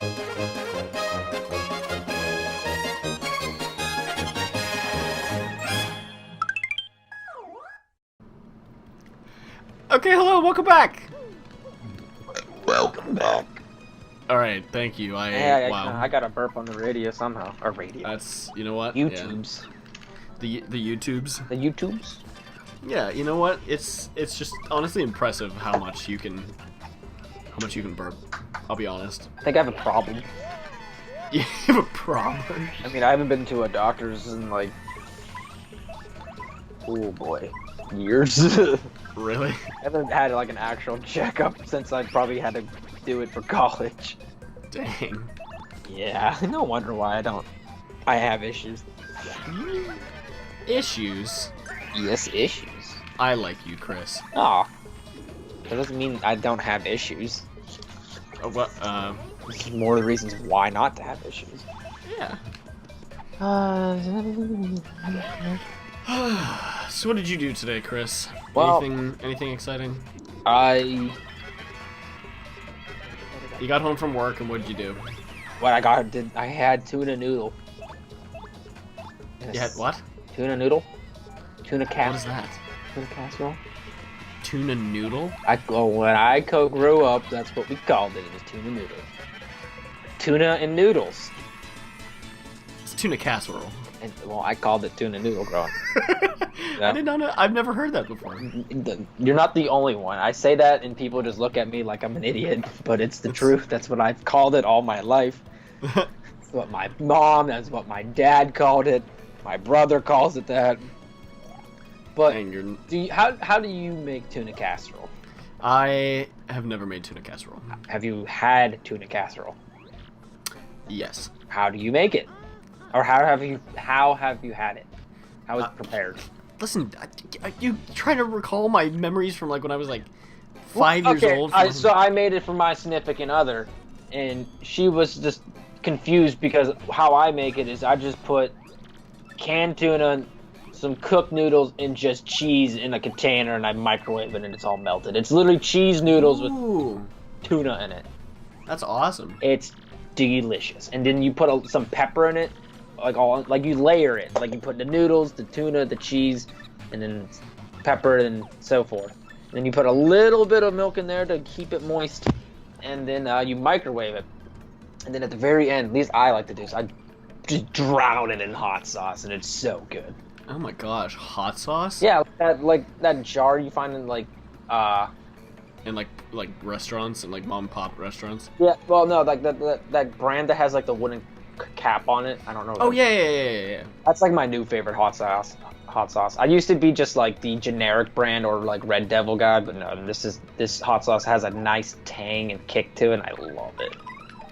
Okay, hello, welcome back. Welcome back. All right, thank you. Wow. I got a burp on the radio somehow. Or radio. That's, you know what? YouTubes. Yeah. The YouTubes. The YouTubes. Yeah, you know what? It's just honestly impressive how much you can burp. I'll be honest. I think I have a problem. You have a problem? I mean, I haven't been to a doctor's in like, oh boy, years. Really? I haven't had like an actual checkup since I probably had to do it for college. Dang. Yeah, no wonder why I have issues. Issues? Yes, issues. I like you, Chris. Aw. That doesn't mean I don't have issues. What? This is more the reasons why not to have issues. Yeah. So what did you do today, Chris? Well, anything exciting? You got home from work and what did you do? I had tuna noodle. Yes. You had what? Tuna noodle? Tuna casserole. What is that? Tuna casserole? Tuna noodle? When I grew up, that's what we called it. It was tuna noodle. Tuna and noodles. It's tuna casserole. And, well, I called it tuna noodle growing up. Yeah. I did not know. I've never heard that before. You're not the only one. I say that and people just look at me like I'm an idiot, but it's the truth. That's what I've called it all my life. That's what my mom, that's what my dad called it. My brother calls it that. But how do you make tuna casserole? I have never made tuna casserole. Have you had tuna casserole? Yes. How do you make it? Or how have you had it? How is it prepared? Listen, you trying to recall my memories from like when I was like 5 years old? So I made it for my significant other, and she was just confused because how I make it is I just put canned tuna, some cooked noodles, and just cheese in a container, and I microwave it, and it's all melted. It's literally cheese noodles with tuna in it. That's awesome. It's delicious. And then you put some pepper in it, like you layer it. Like you put the noodles, the tuna, the cheese, and then pepper and so forth. And then you put a little bit of milk in there to keep it moist, and then you microwave it. And then at the very end, at least I like to do this, I just drown it in hot sauce, and it's so good. Oh my gosh, hot sauce? Yeah, that jar you find in in like restaurants and like mom and pop restaurants. Yeah, well no, like that brand that has like the wooden cap on it. I don't know. Oh yeah. That's like my new favorite hot sauce. I used to be just like the generic brand or like Red Devil guy, but no, this hot sauce has a nice tang and kick to it, and I love it.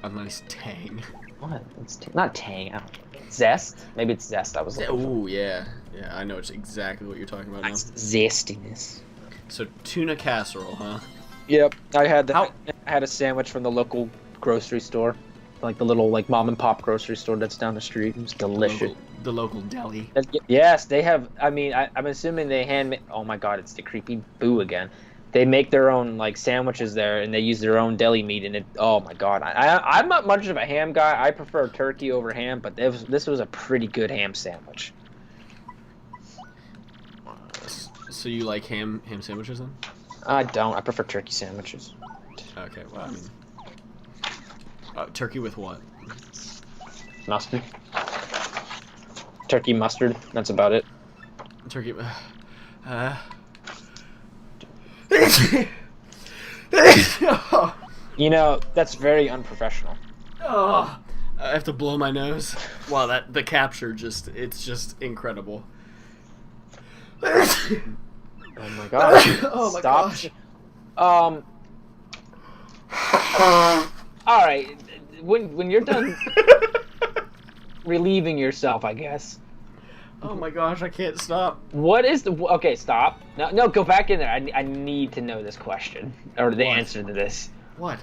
A nice tang. What? It's not tang. I don't know. Zest? Maybe it's zest. I was looking for. Ooh, yeah. I know it's exactly what you're talking about nice now. Zestiness. So tuna casserole, huh? Yep, I had that. I had a sandwich from the local grocery store, like the little like mom and pop grocery store that's down the street. It was delicious. The local deli. Yes, they have. I mean, I'm assuming they hand. Oh my God, it's the creepy boo again. They make their own like sandwiches there, and they use their own deli meat. And it. Oh my God, I'm not much of a ham guy. I prefer turkey over ham, but this was a pretty good ham sandwich. So you like ham sandwiches then? I don't. I prefer turkey sandwiches. Okay, well, I mean... turkey with what? Mustard. Turkey mustard. That's about it. Turkey... You know, that's very unprofessional. Oh, I have to blow my nose. Wow, the capture it's just incredible. Oh my gosh. Oh my Stop. gosh. Alright, when you're done relieving yourself, I guess. Oh my gosh, I can't stop. What is the... Okay, stop. No, go back in there. I need to know this question. Or the answer to this. What?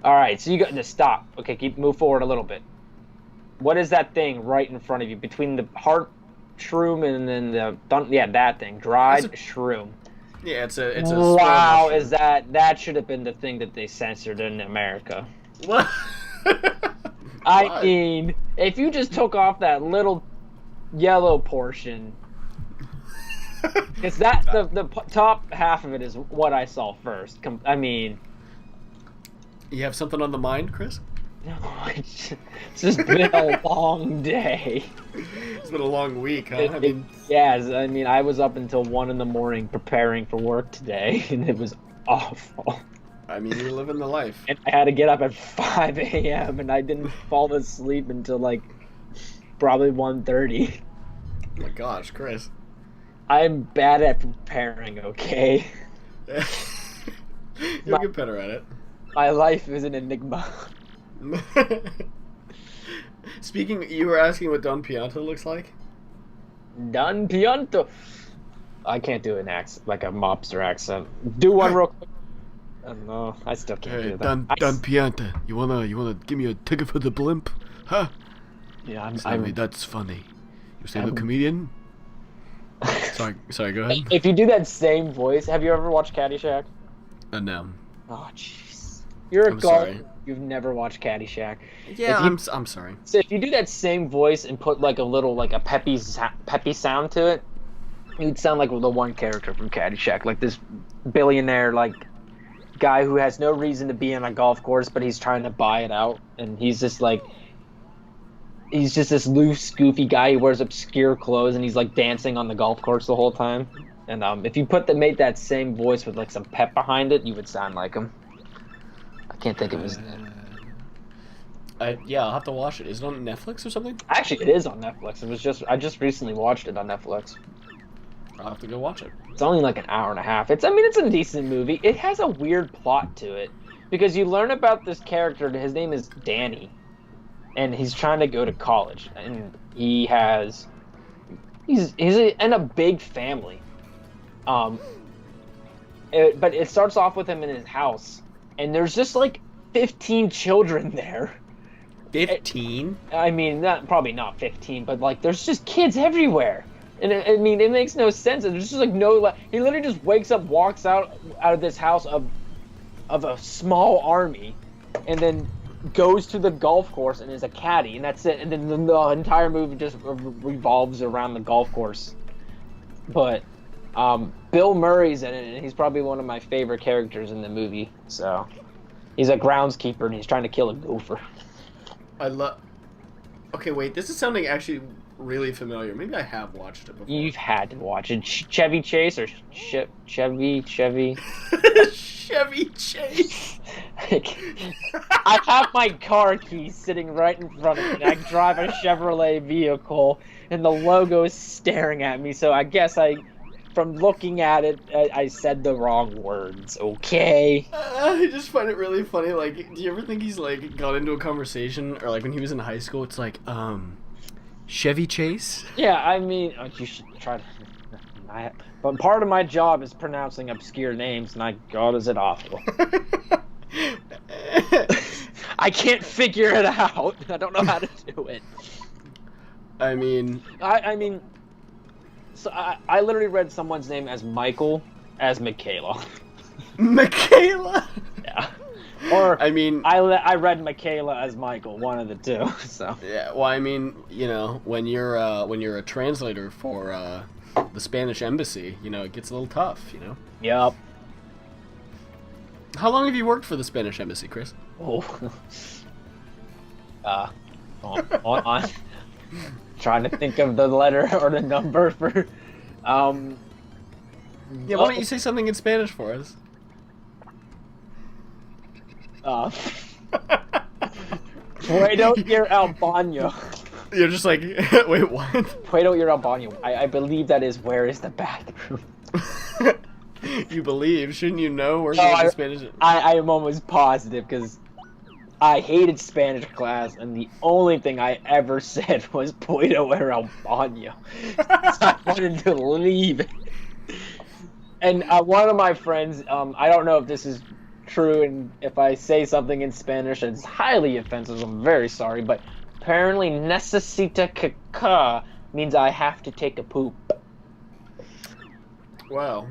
Alright, so you got to stop. Okay, move forward a little bit. What is that thing right in front of you? Between the heart shroom and then that thing. Dried shroom. Yeah, it's a wow, is that should have been the thing that they censored in America. What? I mean, if you just took off that little yellow portion, because the top half of it is what I saw first. I mean, you have something on the mind, Chris? No, it's just been a long day. It's been a long week, huh? Yes, I mean, I was up until 1 in the morning preparing for work today, and it was awful. I mean, you're living the life. And I had to get up at 5 a.m., and I didn't fall asleep until, like, probably 1:30. Oh my gosh, Chris. I'm bad at preparing, okay? You'll get better at it. My life is an enigma. Speaking, you were asking what Don Pianto looks like? Don Pianto. I can't do an accent, like a mobster accent. Do one real quick. No, I still can't do that. Don Pianto, you wanna give me a ticket for the blimp? Huh? Yeah, that's funny. You say the comedian? Sorry, go ahead. If you do that same voice, have you ever watched Caddyshack? No. Oh, jeez. You're a sorry. You've never watched Caddyshack. Yeah, I'm sorry. So if you do that same voice and put like a little like a peppy sound to it, you'd sound like the one character from Caddyshack, like this billionaire like guy who has no reason to be on a golf course, but he's trying to buy it out, and he's just this loose, goofy guy who wears obscure clothes, and he's like dancing on the golf course the whole time. And if you made that same voice with like some pep behind it, you would sound like him. I can't think of his name. Yeah, I'll have to watch it. Is it on Netflix or something? Actually, it is on Netflix. I just recently watched it on Netflix. I'll have to go watch it. It's only like an hour and a half. It's a decent movie. It has a weird plot to it because you learn about this character. His name is Danny, and he's trying to go to college, and he's in a big family. But it starts off with him in his house, and there's just like 15 children there. 15? I mean, probably not 15, but like there's just kids everywhere. And it makes no sense. There's just like he literally just wakes up, walks out of this house of a small army, and then goes to the golf course and is a caddy, and that's it. And then the entire movie just revolves around the golf course. But Bill Murray's in it, and he's probably one of my favorite characters in the movie. So he's a groundskeeper, and he's trying to kill a gopher. Okay, wait. This is sounding actually really familiar. Maybe I have watched it before. You've had to watch it. Chevy Chase or Chevy? Chevy Chase. I have my car keys sitting right in front of me. I drive a Chevrolet vehicle, and the logo is staring at me. So I guess from looking at it, I said the wrong words. Okay. I just find it really funny. Like, do you ever think he's like got into a conversation, or like when he was in high school? It's like, Chevy Chase? Yeah, I mean, you should try to. But part of my job is pronouncing obscure names, and God, is it awful. I can't figure it out. I don't know how to do it. I mean, so I literally read someone's name as Michael as Michaela. Michaela? Yeah. Or I mean, I read Michaela as Michael, one of the two. So yeah, well, I mean, you know, when you're a translator for the Spanish embassy, you know, it gets a little tough, you know. Yep. How long have you worked for the Spanish embassy, Chris? Oh. Hold on. Trying to think of the letter or the number for. Yeah, why don't you say something in Spanish for us? Puedo ir al baño. You're just like, wait, what? Puedo ir al baño. I believe that is where is the bathroom. You believe? Shouldn't you know where the Spanish is? I am almost positive because I hated Spanish class, and the only thing I ever said was Puedo ir al baño. I wanted to leave. And one of my friends, I don't know if this is true, and if I say something in Spanish it's highly offensive, I'm very sorry, but apparently necesita caca means I have to take a poop. Wow.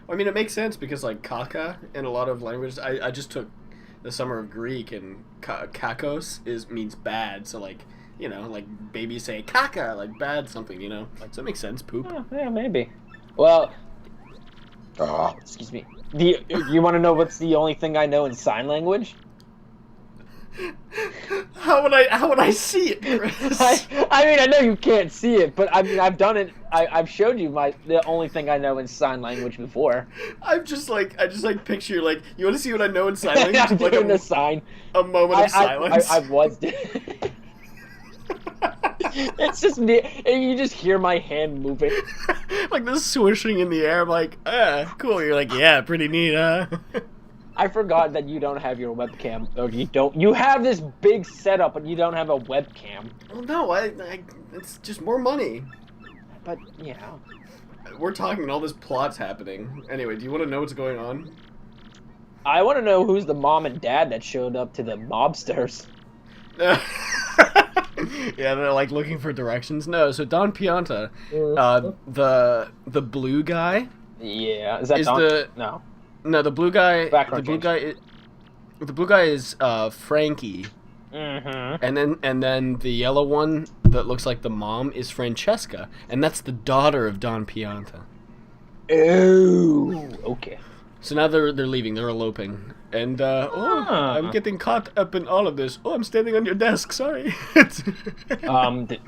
I mean, it makes sense because like caca in a lot of languages, I just took the summer of Greek, and kakos means bad. So like, you know, like babies say kaka, like bad something, you know. Like, does that make sense? Poop. Oh, yeah, maybe. Well, excuse me. You want to know what's the only thing I know in sign language? How would I see it, Chris? I mean, I know you can't see it, but I mean, I've done it. I've showed you the only thing I know in sign language before. I just picture, like, you want to see what I know in sign language? I'm Like doing a sign. A moment of silence. I was. It's just me, and you just hear my hand moving. Like this swishing in the air. I'm like, cool. You're like, yeah, pretty neat, huh? I forgot that you don't have your webcam. Or you don't. You have this big setup, but you don't have a webcam. Well, no, it's just more money. But, yeah. We're talking and all this plot's happening. Anyway, do you want to know what's going on? I want to know who's the mom and dad that showed up to the mobsters. Yeah, they're like looking for directions. No, so Don Pianta, the blue guy. Yeah, is that Don? No. No, the blue guy. Background the blue guy is Frankie. Mm-hmm. And then the yellow one that looks like the mom is Francesca, and that's the daughter of Don Pianta. Oh, okay. So now they're leaving. They're eloping. And I'm getting caught up in all of this. Oh, I'm standing on your desk. Sorry.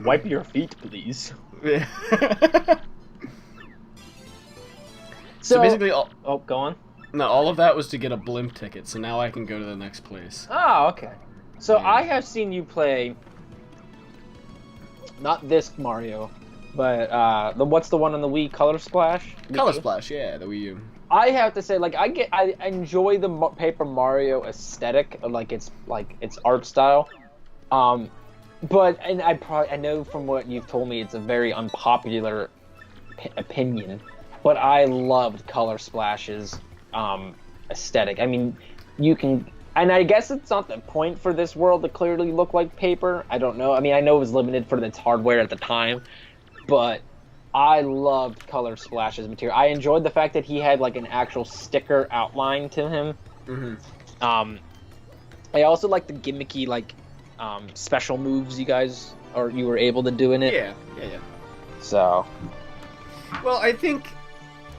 Wipe your feet, please. Yeah. So basically, go on. No, all of that was to get a blimp ticket. So now I can go to the next place. Oh, okay. So Yeah. I have seen you play. Not this Mario, but what's the one on the Wii? Color Splash. Color Splash, yeah, the Wii U. I have to say, like, I enjoy the Paper Mario aesthetic, like its art style, but I know from what you've told me, it's a very unpopular opinion, but I loved Color Splash's aesthetic. I mean, you can, and I guess it's not the point for this world to clearly look like paper. I don't know. I mean, I know it was limited for its hardware at the time, but I loved Color Splash's material. I enjoyed the fact that he had like an actual sticker outline to him. Mm-hmm. I also like the gimmicky special moves you were able to do in it. Yeah. So. Well, I think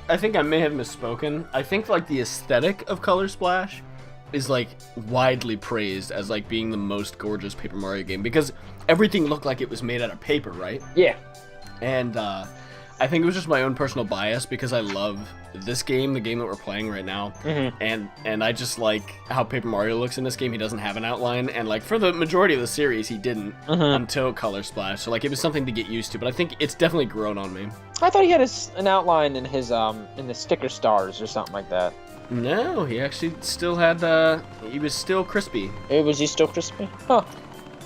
I may have misspoken. I think like the aesthetic of Color Splash is like widely praised as like being the most gorgeous Paper Mario game because everything looked like it was made out of paper, right? Yeah. And I think it was just my own personal bias because I love this game, the game that we're playing right now, and I just like how Paper Mario looks in this game. He doesn't have an outline, and like for the majority of the series, he didn't until Color Splash. So like it was something to get used to, but I think it's definitely grown on me. I thought he had an outline in his in the sticker stars or something like that. No, he actually still had. He was still crispy. Was he still crispy? Huh.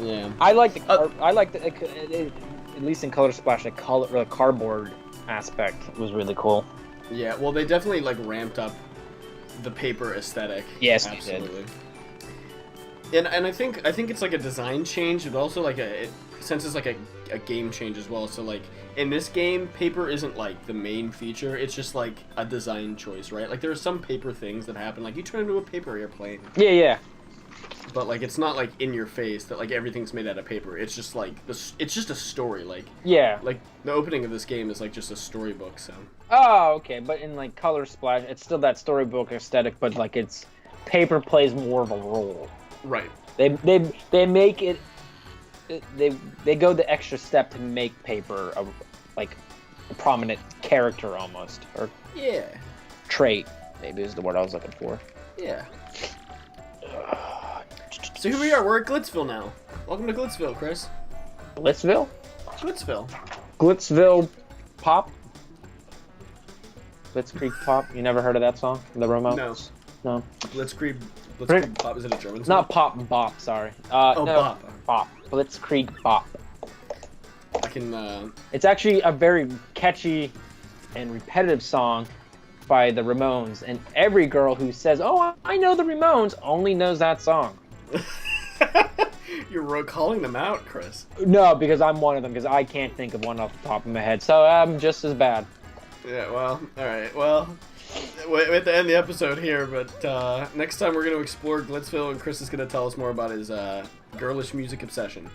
Yeah. I like the. At least in Color Splash, the cardboard aspect was really cool. Yeah, well, they definitely like ramped up the paper aesthetic. Yes, absolutely. They did. And I think it's like a design change, but also like since it's like a game change as well. So like in this game, paper isn't like the main feature. It's just like a design choice, right? Like there are some paper things that happen, like you turn into a paper airplane. Yeah. But like it's not like in your face that like everything's made out of paper. It's just like it's just a story. Like yeah, like the opening of this game is like just a storybook. So. Oh, okay. But in like Color Splash, it's still that storybook aesthetic, but like it's paper plays more of a role. Right. They make it. They go the extra step to make paper a prominent character almost, or yeah, trait maybe is the word I was looking for. Yeah. So here we are, we're at Glitzville now. Welcome to Glitzville, Chris. Glitzville? Glitzville. Glitzville Pop? Blitzkrieg Pop? You never heard of that song? The Ramones? No. Blitzkrieg Pop, is it a German song? Not Pop and Bop, sorry. No, Bop. Bop. Blitzkrieg Bop. I can, It's actually a very catchy and repetitive song by the Ramones, and every girl who says, "Oh, I know the Ramones," only knows that song. You're calling them out, Chris. No, because I'm one of them, because I can't think of one off the top of my head, so I'm just as bad. Yeah, well, alright, well, we have to end the episode here, but next time we're going to explore Glitzville, and Chris is going to tell us more about his girlish music obsession.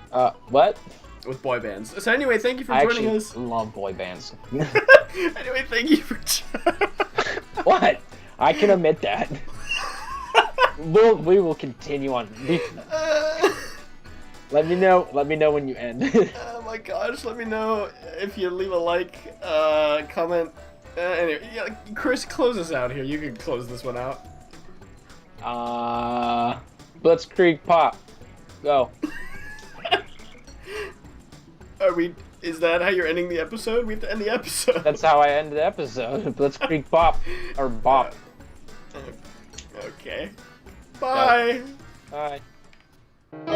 What? With boy bands. So anyway, thank you for joining us. I love boy bands. Anyway, thank you for... What? I can admit that. We will continue on. Let me know when you end. Oh my gosh, let me know if you leave a like, comment. Anyway, yeah, Chris, close us out here. You can close this one out. Blitzkrieg Pop. Go. Is that how you're ending the episode? We have to end the episode. That's how I end the episode. Blitzkrieg Pop. Or Bop. Okay. Bye. Go. Bye.